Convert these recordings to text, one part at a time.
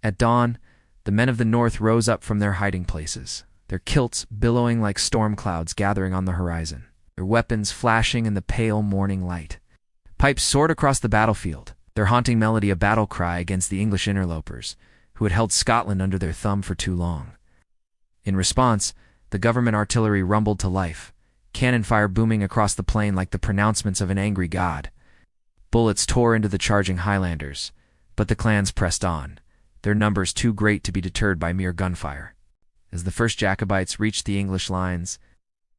At dawn, the men of the north rose up from their hiding places, their kilts billowing like storm clouds gathering on the horizon, their weapons flashing in the pale morning light. Pipes soared across the battlefield, their haunting melody a battle cry against the English interlopers, who had held Scotland under their thumb for too long. In response, the government artillery rumbled to life, cannon fire booming across the plain like the pronouncements of an angry god. Bullets tore into the charging Highlanders, but the clans pressed on, their numbers too great to be deterred by mere gunfire. As the first Jacobites reached the English lines,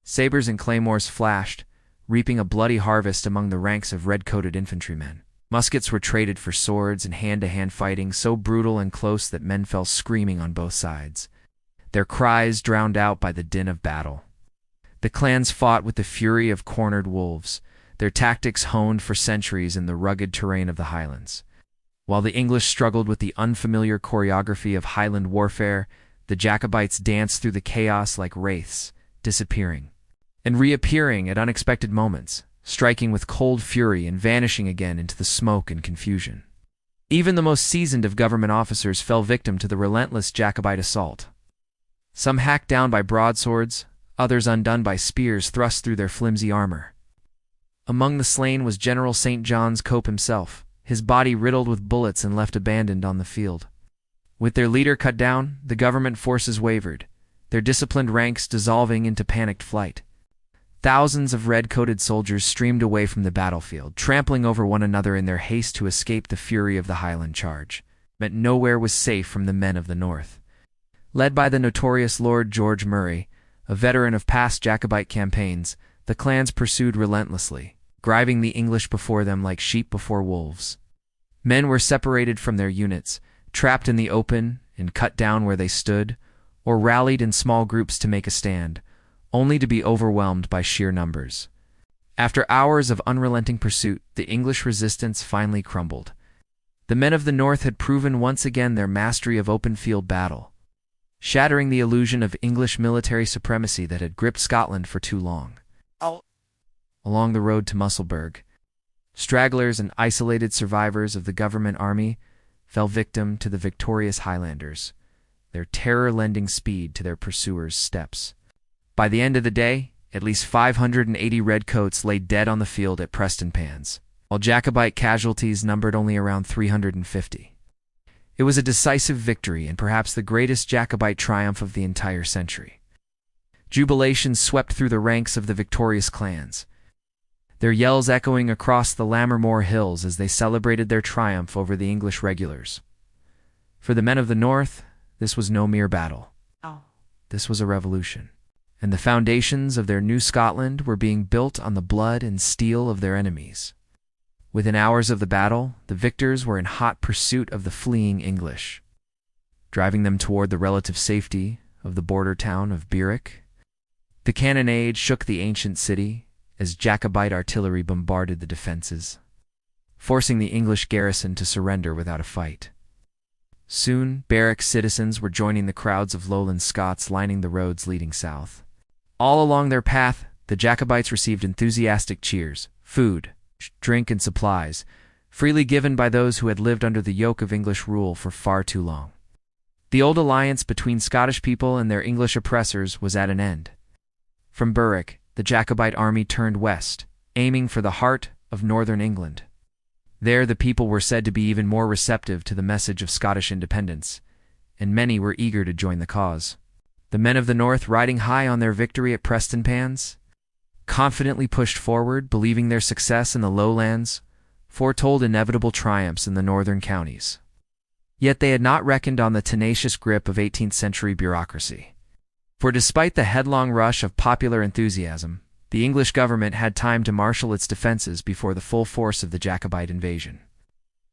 sabres and claymores flashed, reaping a bloody harvest among the ranks of red-coated infantrymen. Muskets were traded for swords and hand-to-hand fighting so brutal and close that men fell screaming on both sides, their cries drowned out by the din of battle. The clans fought with the fury of cornered wolves, their tactics honed for centuries in the rugged terrain of the Highlands. While the English struggled with the unfamiliar choreography of Highland warfare, the Jacobites danced through the chaos like wraiths, disappearing and reappearing at unexpected moments, striking with cold fury and vanishing again into the smoke and confusion. Even the most seasoned of government officers fell victim to the relentless Jacobite assault. Some hacked down by broadswords, others undone by spears thrust through their flimsy armor. Among the slain was General St. John's Cope himself, his body riddled with bullets and left abandoned on the field. With their leader cut down, the government forces wavered, their disciplined ranks dissolving into panicked flight. Thousands of red-coated soldiers streamed away from the battlefield, trampling over one another in their haste to escape the fury of the Highland charge. But nowhere was safe from the men of the north. Led by the notorious Lord George Murray, a veteran of past Jacobite campaigns, the clans pursued relentlessly, driving the English before them like sheep before wolves. Men were separated from their units, trapped in the open and cut down where they stood, or rallied in small groups to make a stand, only to be overwhelmed by sheer numbers. After hours of unrelenting pursuit, the English resistance finally crumbled. The men of the north had proven once again their mastery of open-field battle, shattering the illusion of English military supremacy that had gripped Scotland for too long. Along the road to Musselburgh, stragglers and isolated survivors of the government army fell victim to the victorious Highlanders, their terror lending speed to their pursuers' steps. By the end of the day, at least 580 redcoats lay dead on the field at Prestonpans, while Jacobite casualties numbered only around 350. It was a decisive victory and perhaps the greatest Jacobite triumph of the entire century. Jubilation swept through the ranks of the victorious clans, their yells echoing across the Lammermoor Hills as they celebrated their triumph over the English regulars. For the men of the north, this was no mere battle. This was a revolution, and the foundations of their new Scotland were being built on the blood and steel of their enemies. Within hours of the battle, the victors were in hot pursuit of the fleeing English, driving them toward the relative safety of the border town of Berwick. The cannonade shook the ancient city as Jacobite artillery bombarded the defenses, forcing the English garrison to surrender without a fight. Soon, Berwick citizens were joining the crowds of lowland Scots lining the roads leading south. All along their path, the Jacobites received enthusiastic cheers, food, drink, and supplies, freely given by those who had lived under the yoke of English rule for far too long. The old alliance between Scottish people and their English oppressors was at an end. From Berwick, the Jacobite army turned west, aiming for the heart of northern England. There the people were said to be even more receptive to the message of Scottish independence, and many were eager to join the cause. The men of the north, riding high on their victory at Prestonpans, confidently pushed forward, believing their success in the lowlands foretold inevitable triumphs in the northern counties. Yet they had not reckoned on the tenacious grip of 18th-century bureaucracy. For despite the headlong rush of popular enthusiasm, the English government had time to marshal its defenses before the full force of the Jacobite invasion.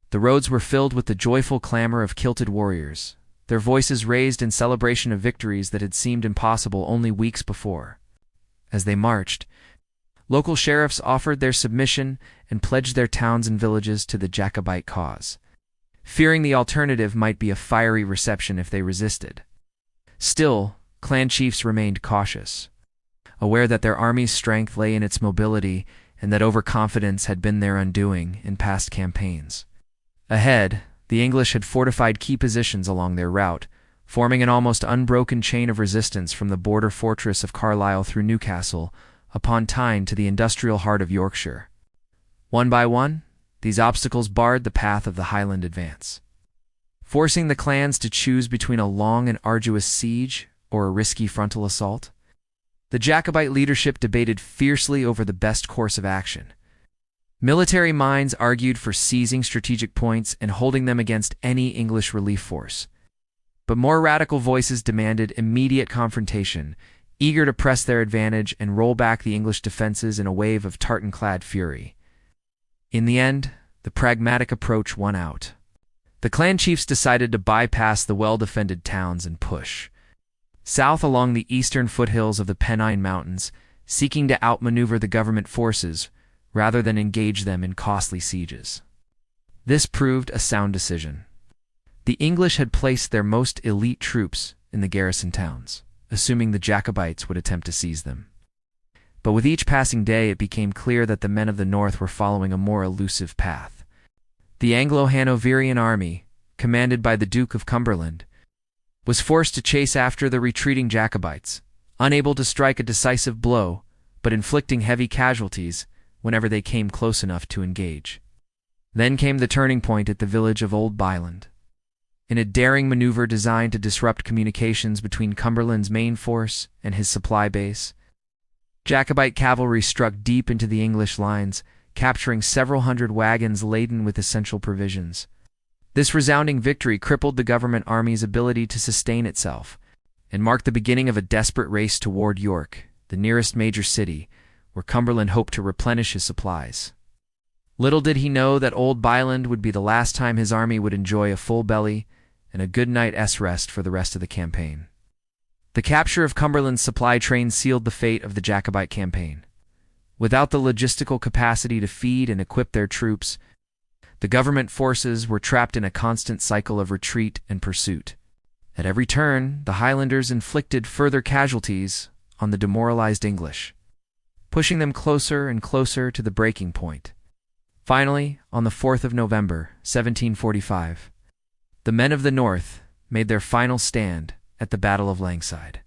The roads were filled with the joyful clamor of kilted warriors, their voices raised in celebration of victories that had seemed impossible only weeks before. As they marched, local sheriffs offered their submission and pledged their towns and villages to the Jacobite cause, fearing the alternative might be a fiery reception if they resisted. Still, clan chiefs remained cautious, aware that their army's strength lay in its mobility and that overconfidence had been their undoing in past campaigns. Ahead, the English had fortified key positions along their route, forming an almost unbroken chain of resistance from the border fortress of Carlisle through Newcastle upon Tyne to the industrial heart of Yorkshire. One by one, these obstacles barred the path of the Highland advance, forcing the clans to choose between a long and arduous siege or a risky frontal assault. The Jacobite leadership debated fiercely over the best course of action. Military minds argued for seizing strategic points and holding them against any English relief force. But more radical voices demanded immediate confrontation, eager to press their advantage and roll back the English defenses in a wave of tartan-clad fury. In the end, the pragmatic approach won out. The clan chiefs decided to bypass the well-defended towns and push south along the eastern foothills of the Pennine Mountains, seeking to outmaneuver the government forces rather than engage them in costly sieges. This proved a sound decision. The English had placed their most elite troops in the garrison towns, assuming the Jacobites would attempt to seize them. But with each passing day, it became clear that the men of the north were following a more elusive path. The Anglo-Hanoverian army, commanded by the Duke of Cumberland, was forced to chase after the retreating Jacobites, unable to strike a decisive blow, but inflicting heavy casualties whenever they came close enough to engage. Then came the turning point at the village of Old Byland. In a daring maneuver designed to disrupt communications between Cumberland's main force and his supply base, Jacobite cavalry struck deep into the English lines, capturing several hundred wagons laden with essential provisions. This resounding victory crippled the government army's ability to sustain itself and marked the beginning of a desperate race toward York, the nearest major city, where Cumberland hoped to replenish his supplies. Little did he know that Old Byland would be the last time his army would enjoy a full belly and a good night's rest for the rest of the campaign. The capture of Cumberland's supply train sealed the fate of the Jacobite campaign. Without the logistical capacity to feed and equip their troops, the government forces were trapped in a constant cycle of retreat and pursuit. At every turn, the Highlanders inflicted further casualties on the demoralized English, pushing them closer and closer to the breaking point. Finally, on the 4th of November, 1745, the men of the North made their final stand at the Battle of Langside.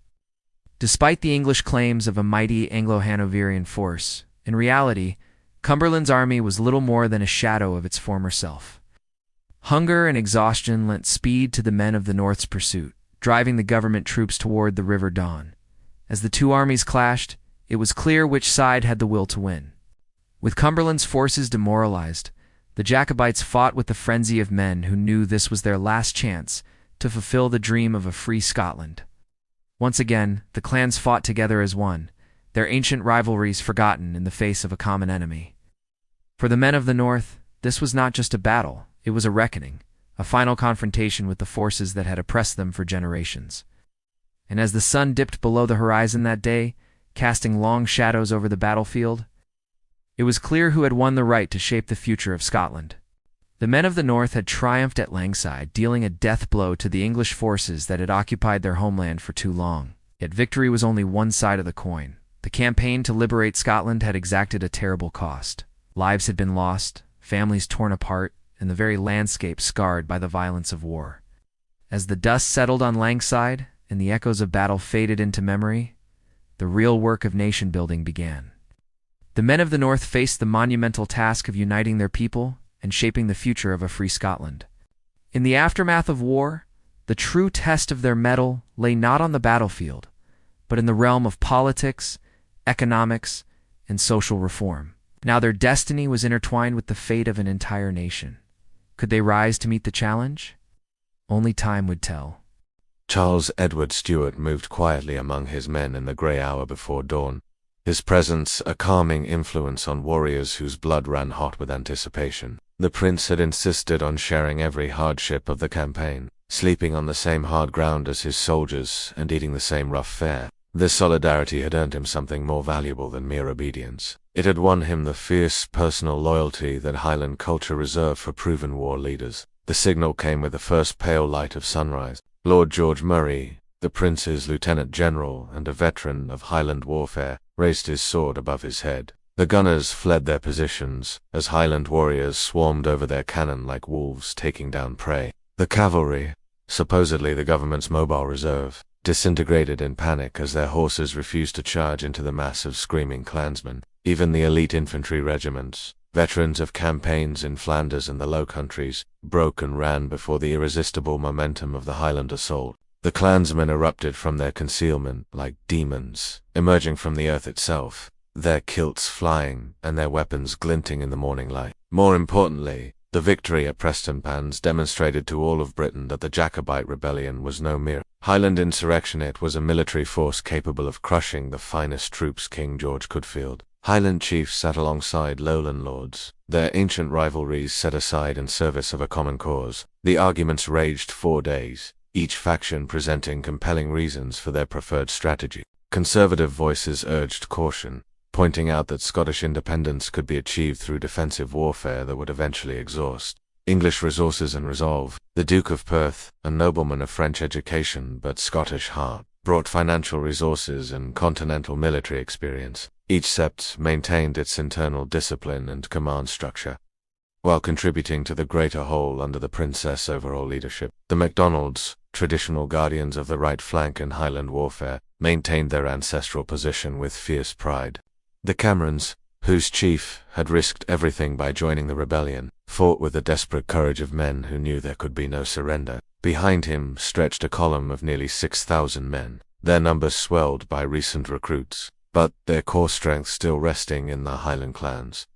Despite the English claims of a mighty Anglo-Hanoverian force, in reality, Cumberland's army was little more than a shadow of its former self. Hunger and exhaustion lent speed to the men of the North's pursuit, driving the government troops toward the River Don. As the two armies clashed, it was clear which side had the will to win. With Cumberland's forces demoralized, the Jacobites fought with the frenzy of men who knew this was their last chance to fulfill the dream of a free Scotland. Once again, the clans fought together as one, their ancient rivalries forgotten in the face of a common enemy. For the men of the North, this was not just a battle, it was a reckoning, a final confrontation with the forces that had oppressed them for generations. And as the sun dipped below the horizon that day, casting long shadows over the battlefield, it was clear who had won the right to shape the future of Scotland. The men of the North had triumphed at Langside, dealing a death blow to the English forces that had occupied their homeland for too long. Yet victory was only one side of the coin. The campaign to liberate Scotland had exacted a terrible cost. Lives had been lost, families torn apart, and the very landscape scarred by the violence of war. As the dust settled on Langside and the echoes of battle faded into memory, the real work of nation-building began. The men of the North faced the monumental task of uniting their people and shaping the future of a free Scotland. In the aftermath of war, the true test of their mettle lay not on the battlefield, but in the realm of politics, economics, and social reform. Now their destiny was intertwined with the fate of an entire nation. Could they rise to meet the challenge? Only time would tell. Charles Edward Stuart moved quietly among his men in the grey hour before dawn, his presence a calming influence on warriors whose blood ran hot with anticipation. The prince had insisted on sharing every hardship of the campaign, sleeping on the same hard ground as his soldiers and eating the same rough fare. This solidarity had earned him something more valuable than mere obedience. It had won him the fierce personal loyalty that Highland culture reserved for proven war leaders. The signal came with the first pale light of sunrise. Lord George Murray, the prince's lieutenant general and a veteran of Highland warfare, raised his sword above his head. The gunners fled their positions, as Highland warriors swarmed over their cannon like wolves taking down prey. The cavalry, supposedly the government's mobile reserve, disintegrated in panic as their horses refused to charge into the mass of screaming clansmen. Even the elite infantry regiments, veterans of campaigns in Flanders and the Low Countries, broke and ran before the irresistible momentum of the Highland assault. The clansmen erupted from their concealment like demons, emerging from the earth itself, their kilts flying and their weapons glinting in the morning light. More importantly, the victory at Prestonpans demonstrated to all of Britain that the Jacobite rebellion was no mere Highland insurrection. It was a military force capable of crushing the finest troops King George could field. Highland chiefs sat alongside lowland lords, their ancient rivalries set aside in service of a common cause. The arguments raged 4 days, each faction presenting compelling reasons for their preferred strategy. Conservative voices urged caution, pointing out that Scottish independence could be achieved through defensive warfare that would eventually exhaust English resources and resolve. The Duke of Perth, a nobleman of French education but Scottish heart, brought financial resources and continental military experience. Each sept maintained its internal discipline and command structure, while contributing to the greater whole under the Princess' overall leadership. The MacDonalds, traditional guardians of the right flank in Highland warfare, maintained their ancestral position with fierce pride. The Camerons, whose chief had risked everything by joining the rebellion, fought with the desperate courage of men who knew there could be no surrender. Behind him stretched a column of nearly 6,000 men, their numbers swelled by recent recruits, but their core strength still resting in the Highland clans.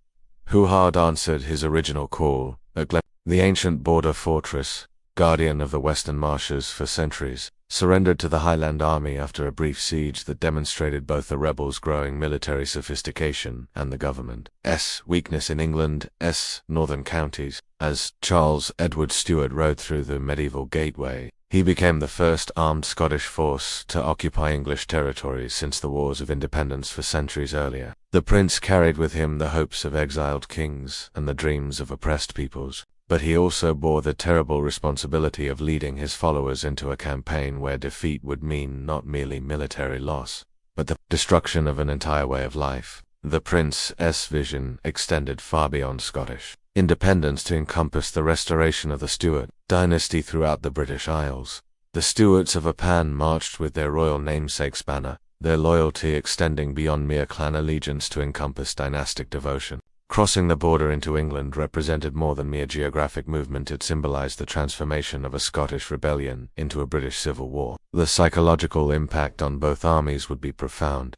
Houhard answered his original call at Glen, the ancient border fortress, guardian of the western marshes for centuries, surrendered to the Highland army after a brief siege that demonstrated both the rebels' growing military sophistication and the government's weakness in England's northern counties. As Charles Edward Stuart rode through the medieval gateway, he became the first armed Scottish force to occupy English territories since the Wars of Independence for centuries earlier. The prince carried with him the hopes of exiled kings and the dreams of oppressed peoples, but he also bore the terrible responsibility of leading his followers into a campaign where defeat would mean not merely military loss, but the destruction of an entire way of life. The prince's vision extended far beyond Scottish independence to encompass the restoration of the Stuart dynasty throughout the British Isles. The Stuarts of Apan marched with their royal namesake's banner, their loyalty extending beyond mere clan allegiance to encompass dynastic devotion. Crossing the border into England represented more than mere geographic movement. It symbolized the transformation of a Scottish rebellion into a British civil war. The psychological impact on both armies would be profound.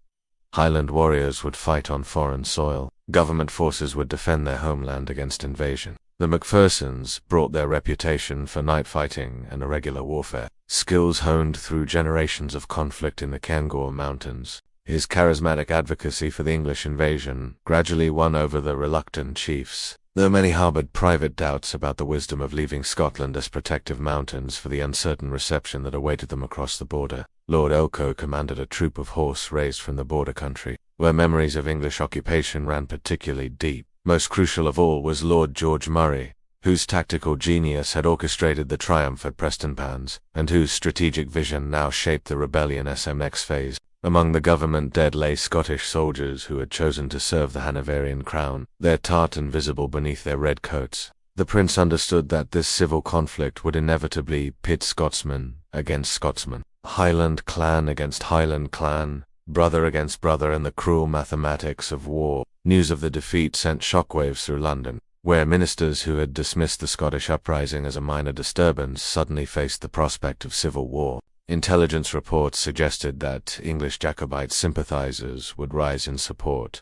Highland warriors would fight on foreign soil. Government forces would defend their homeland against invasion. The Macphersons brought their reputation for night fighting and irregular warfare, skills honed through generations of conflict in the Cairngorm Mountains. His charismatic advocacy for the English invasion gradually won over the reluctant chiefs, though many harbored private doubts about the wisdom of leaving Scotland as protective mountains for the uncertain reception that awaited them across the border. Lord Elcho commanded a troop of horse raised from the border country, where memories of English occupation ran particularly deep. Most crucial of all was Lord George Murray, whose tactical genius had orchestrated the triumph at Prestonpans, and whose strategic vision now shaped the rebellion's next phase. Among the government dead lay Scottish soldiers who had chosen to serve the Hanoverian crown, their tartan visible beneath their red coats. The prince understood that this civil conflict would inevitably pit Scotsman against Scotsman, Highland clan against Highland clan, brother against brother in the cruel mathematics of war. News of the defeat sent shockwaves through London, where ministers who had dismissed the Scottish uprising as a minor disturbance suddenly faced the prospect of civil war. Intelligence reports suggested that English Jacobite sympathizers would rise in support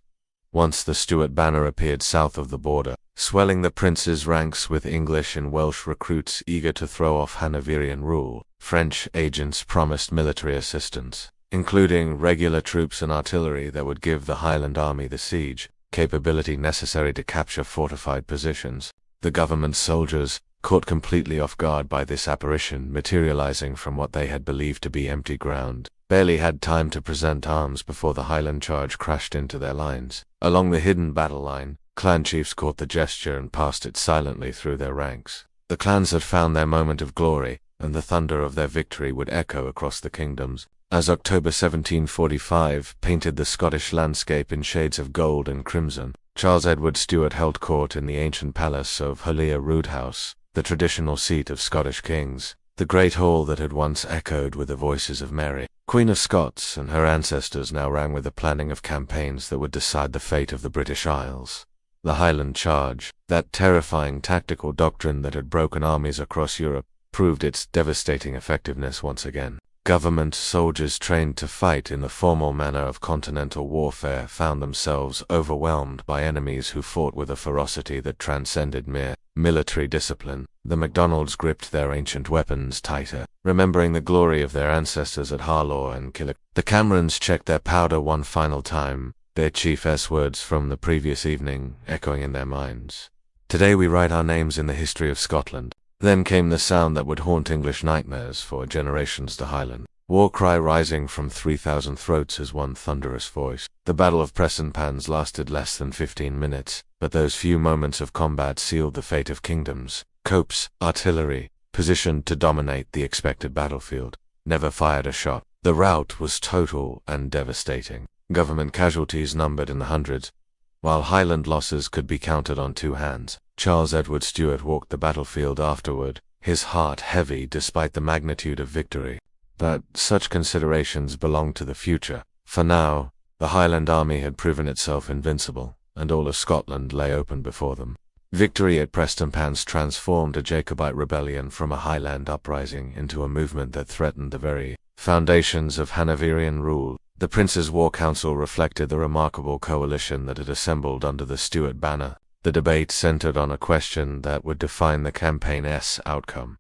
once the Stuart banner appeared south of the border, swelling the prince's ranks with English and Welsh recruits eager to throw off Hanoverian rule. French agents promised military assistance, including regular troops and artillery that would give the Highland army the siege capability necessary to capture fortified positions. The government soldiers, caught completely off guard by this apparition materializing from what they had believed to be empty ground, barely had time to present arms before the Highland charge crashed into their lines. Along the hidden battle line, clan chiefs caught the gesture and passed it silently through their ranks. The clans had found their moment of glory, and the thunder of their victory would echo across the kingdoms. as October 1745 painted the Scottish landscape in shades of gold and crimson. Charles Edward Stuart held court in the ancient palace of Holyrood House, the traditional seat of Scottish kings, the great hall that had once echoed with the voices of Mary, Queen of Scots, and her ancestors now rang with the planning of campaigns that would decide the fate of the British Isles. The Highland Charge, that terrifying tactical doctrine that had broken armies across Europe, proved its devastating effectiveness once again. Government soldiers trained to fight in the formal manner of continental warfare found themselves overwhelmed by enemies who fought with a ferocity that transcended mere military discipline. The Macdonalds gripped their ancient weapons tighter, remembering the glory of their ancestors at Harlaw and Killick. The Camerons checked their powder one final time, their chief S-words from the previous evening echoing in their minds. "Today we write our names in the history of Scotland." Then came the sound that would haunt English nightmares for generations to Highland. War cry rising from 3,000 throats as one thunderous voice. The Battle of Prestonpans lasted less than 15 minutes, but those few moments of combat sealed the fate of kingdoms. Cope's artillery, positioned to dominate the expected battlefield, never fired a shot. The rout was total and devastating. Government casualties numbered in the hundreds, while Highland losses could be counted on two hands. Charles Edward Stuart walked the battlefield afterward, his heart heavy despite the magnitude of victory. But such considerations belonged to the future. For now, the Highland army had proven itself invincible, and all of Scotland lay open before them. Victory at Prestonpans transformed a Jacobite rebellion from a Highland uprising into a movement that threatened the very foundations of Hanoverian rule. The Prince's War Council reflected the remarkable coalition that had assembled under the Stuart banner. The debate centered on a question that would define the campaign's outcome.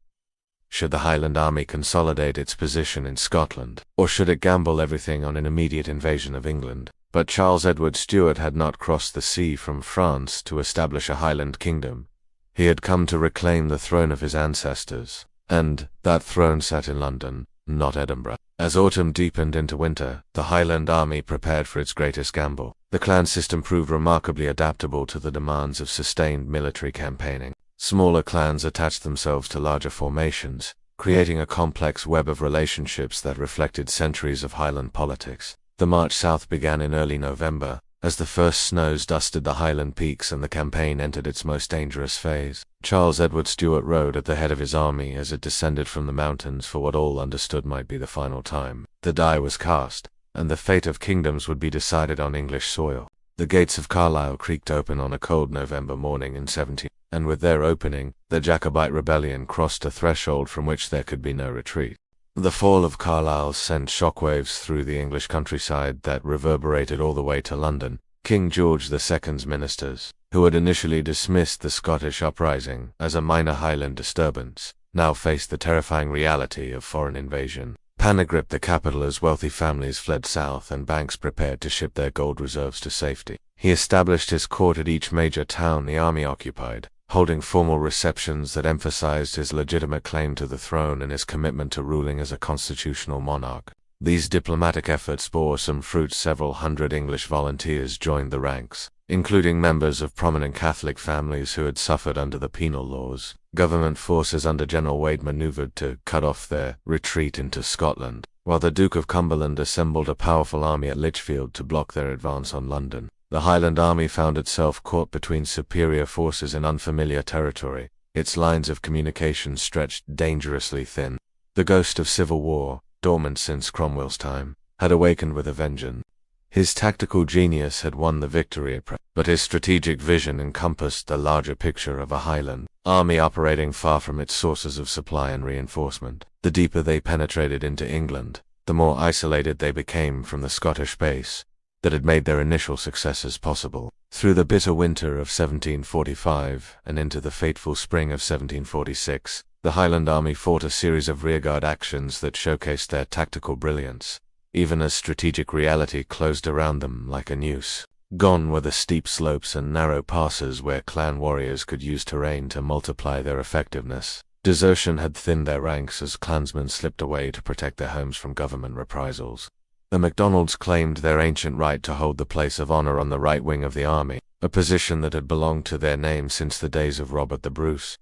Should the Highland army consolidate its position in Scotland, or should it gamble everything on an immediate invasion of England? But Charles Edward Stuart had not crossed the sea from France to establish a Highland kingdom. He had come to reclaim the throne of his ancestors, and that throne sat in London, not Edinburgh. As autumn deepened into winter, the Highland army prepared for its greatest gamble. The clan system proved remarkably adaptable to the demands of sustained military campaigning. Smaller clans attached themselves to larger formations, creating a complex web of relationships that reflected centuries of Highland politics. The march south began in early November, as the first snows dusted the Highland peaks and the campaign entered its most dangerous phase. Charles Edward Stuart rode at the head of his army as it descended from the mountains for what all understood might be the final time. The die was cast, and the fate of kingdoms would be decided on English soil. The gates of Carlisle creaked open on a cold November morning in 17, and with their opening, the Jacobite rebellion crossed a threshold from which there could be no retreat. The fall of Carlisle sent shockwaves through the English countryside that reverberated all the way to London. King George II's ministers, who had initially dismissed the Scottish uprising as a minor Highland disturbance, now faced the terrifying reality of foreign invasion. Panic gripped the capital as wealthy families fled south and banks prepared to ship their gold reserves to safety. He established his court at each major town the army occupied, holding formal receptions that emphasized his legitimate claim to the throne and his commitment to ruling as a constitutional monarch. These diplomatic efforts bore some fruit. Several hundred English volunteers joined the ranks, including members of prominent Catholic families who had suffered under the penal laws. Government forces under General Wade maneuvered to cut off their retreat into Scotland, while the Duke of Cumberland assembled a powerful army at Lichfield to block their advance on London. The Highland army found itself caught between superior forces in unfamiliar territory. Its lines of communication stretched dangerously thin. The ghost of civil war, dormant since Cromwell's time, had awakened with a vengeance. His tactical genius had won the victory at but his strategic vision encompassed the larger picture of a Highland army operating far from its sources of supply and reinforcement. The deeper they penetrated into England, the more isolated they became from the Scottish base that had made their initial successes possible. Through the bitter winter of 1745 and into the fateful spring of 1746, the Highland army fought a series of rearguard actions that showcased their tactical brilliance, even as strategic reality closed around them like a noose. Gone were the steep slopes and narrow passes where clan warriors could use terrain to multiply their effectiveness. Desertion had thinned their ranks as clansmen slipped away to protect their homes from government reprisals. The Macdonalds claimed their ancient right to hold the place of honor on the right wing of the army, a position that had belonged to their name since the days of Robert the Bruce.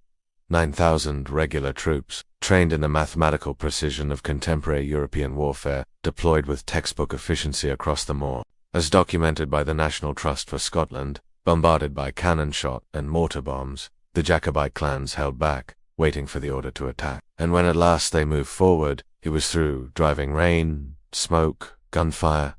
9,000 regular troops, trained in the mathematical precision of contemporary European warfare, deployed with textbook efficiency across the moor. As documented by the National Trust for Scotland, bombarded by cannon shot and mortar bombs, the Jacobite clans held back, waiting for the order to attack. And when at last they moved forward, it was through driving rain, smoke, gunfire,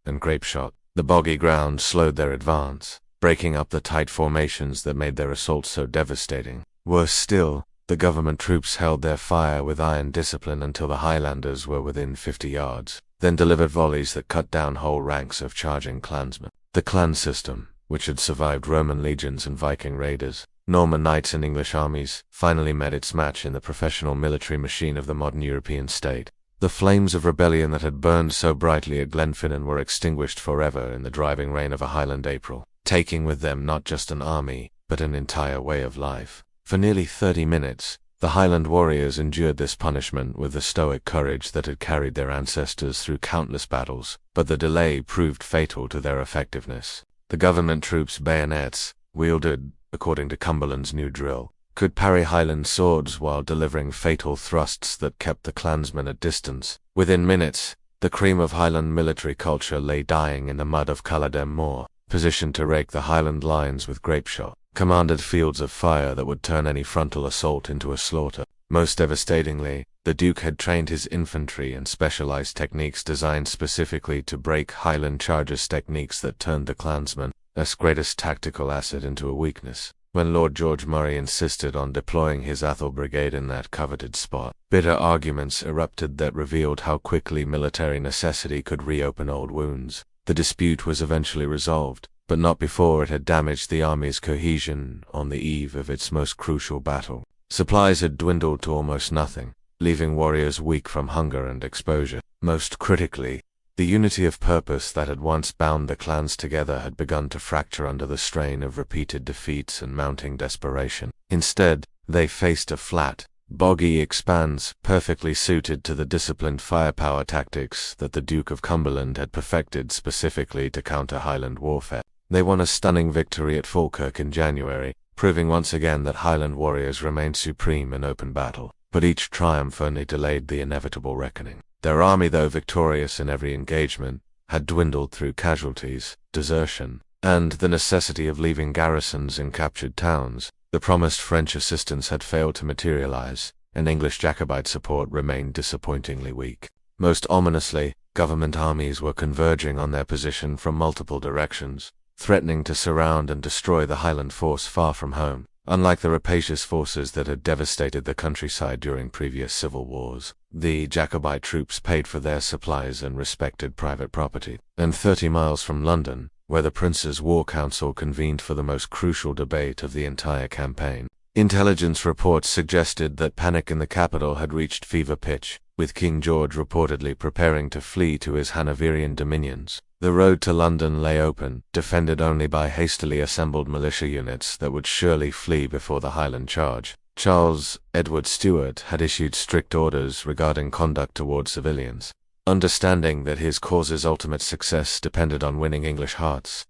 and grape shot. The boggy ground slowed their advance, breaking up the tight formations that made their assault so devastating. Worse still, the government troops held their fire with iron discipline until the Highlanders were within 50 yards, then delivered volleys that cut down whole ranks of charging clansmen. The clan system, which had survived Roman legions and Viking raiders, Norman knights and English armies, finally met its match in the professional military machine of the modern European state. The flames of rebellion that had burned so brightly at Glenfinnan were extinguished forever in the driving rain of a Highland April, taking with them not just an army, but an entire way of life. For nearly 30 minutes, the Highland warriors endured this punishment with the stoic courage that had carried their ancestors through countless battles, but the delay proved fatal to their effectiveness. The government troops' bayonets, wielded according to Cumberland's new drill, could parry Highland swords while delivering fatal thrusts that kept the clansmen at distance. Within minutes, the cream of Highland military culture lay dying in the mud of Culloden Moor, positioned to rake the Highland lines with grape shot, commanded fields of fire that would turn any frontal assault into a slaughter. Most devastatingly, the Duke had trained his infantry in specialized techniques designed specifically to break Highland charges, techniques that turned the clansman's greatest tactical asset into a weakness. When Lord George Murray insisted on deploying his Athol Brigade in that coveted spot, bitter arguments erupted that revealed how quickly military necessity could reopen old wounds. The dispute was eventually resolved, but not before it had damaged the army's cohesion on the eve of its most crucial battle. Supplies had dwindled to almost nothing, leaving warriors weak from hunger and exposure. Most critically, the unity of purpose that had once bound the clans together had begun to fracture under the strain of repeated defeats and mounting desperation. Instead, they faced a flat, boggy expanse perfectly suited to the disciplined firepower tactics that the Duke of Cumberland had perfected specifically to counter Highland warfare. They won a stunning victory at Falkirk in January, proving once again that Highland warriors remained supreme in open battle. But each triumph only delayed the inevitable reckoning. Their army, though victorious in every engagement, had dwindled through casualties, desertion, and the necessity of leaving garrisons in captured towns. The promised French assistance had failed to materialize, and English Jacobite support remained disappointingly weak. Most ominously, government armies were converging on their position from multiple directions, threatening to surround and destroy the Highland force far from home. Unlike the rapacious forces that had devastated the countryside during previous civil wars, the Jacobite troops paid for their supplies and respected private property. And 30 miles from London, where the Prince's War Council convened for the most crucial debate of the entire campaign, intelligence reports suggested that panic in the capital had reached fever pitch, with King George reportedly preparing to flee to his Hanoverian dominions. The road to London lay open, defended only by hastily assembled militia units that would surely flee before the Highland charge. Charles Edward Stuart had issued strict orders regarding conduct toward civilians, understanding that his cause's ultimate success depended on winning English hearts,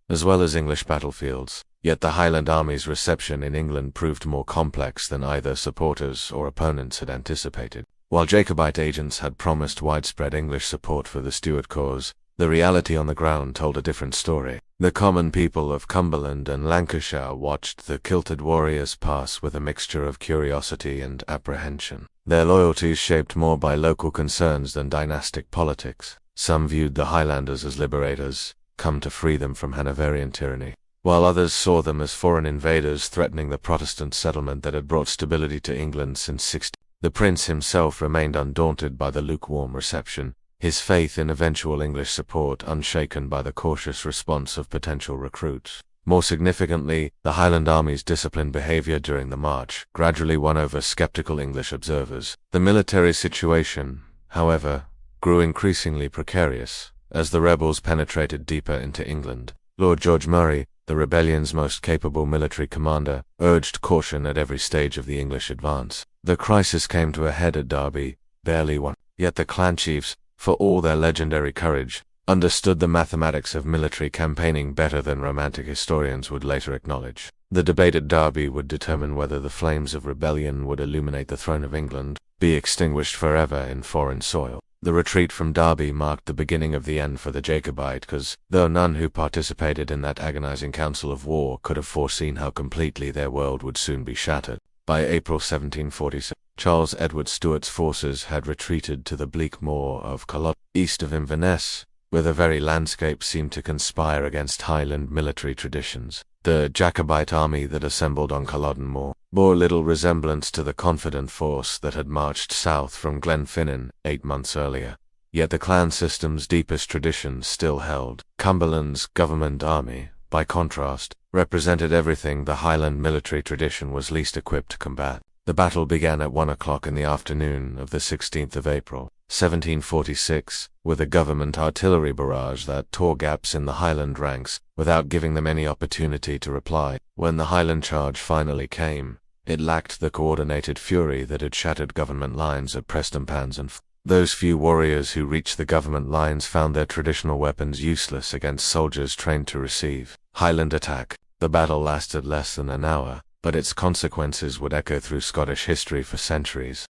as well as English battlefields. Yet the Highland Army's reception in England proved more complex than either supporters or opponents had anticipated. While Jacobite agents had promised widespread English support for the Stuart cause, the reality on the ground told a different story. The common people of Cumberland and Lancashire watched the kilted warriors pass with a mixture of curiosity and apprehension. Their loyalties shaped more by local concerns than dynastic politics. Some viewed the Highlanders as liberators, come to free them from Hanoverian tyranny, while others saw them as foreign invaders threatening the Protestant settlement that had brought stability to England since 16. The Prince himself remained undaunted by the lukewarm reception, his faith in eventual English support unshaken by the cautious response of potential recruits. More significantly, the Highland Army's disciplined behavior during the march gradually won over skeptical English observers. The military situation, however, grew increasingly precarious as the rebels penetrated deeper into England. Lord George Murray, the rebellion's most capable military commander, urged caution at every stage of the English advance. The crisis came to a head at Derby, barely won. Yet the clan chiefs, for all their legendary courage, understood the mathematics of military campaigning better than romantic historians would later acknowledge. The debate at Derby would determine whether the flames of rebellion would illuminate the throne of England, be extinguished forever in foreign soil. The retreat from Derby marked the beginning of the end for the Jacobite cause, though none who participated in that agonizing council of war could have foreseen how completely their world would soon be shattered. By April 1746, Charles Edward Stuart's forces had retreated to the bleak moor of Culloden, east of Inverness, where the very landscape seemed to conspire against Highland military traditions. The Jacobite army that assembled on Culloden Moor bore little resemblance to the confident force that had marched south from Glenfinnan 8 months earlier. Yet the clan system's deepest traditions still held. Cumberland's government army, by contrast, represented everything the Highland military tradition was least equipped to combat. The battle began at 1 o'clock in the afternoon of the 16th of April, 1746, with a government artillery barrage that tore gaps in the Highland ranks without giving them any opportunity to reply. When the Highland charge finally came, it lacked the coordinated fury that had shattered government lines at Prestonpans and those few warriors who reached the government lines found their traditional weapons useless against soldiers trained to receive. Highland attack. The battle lasted less than an hour, but its consequences would echo through Scottish history for centuries.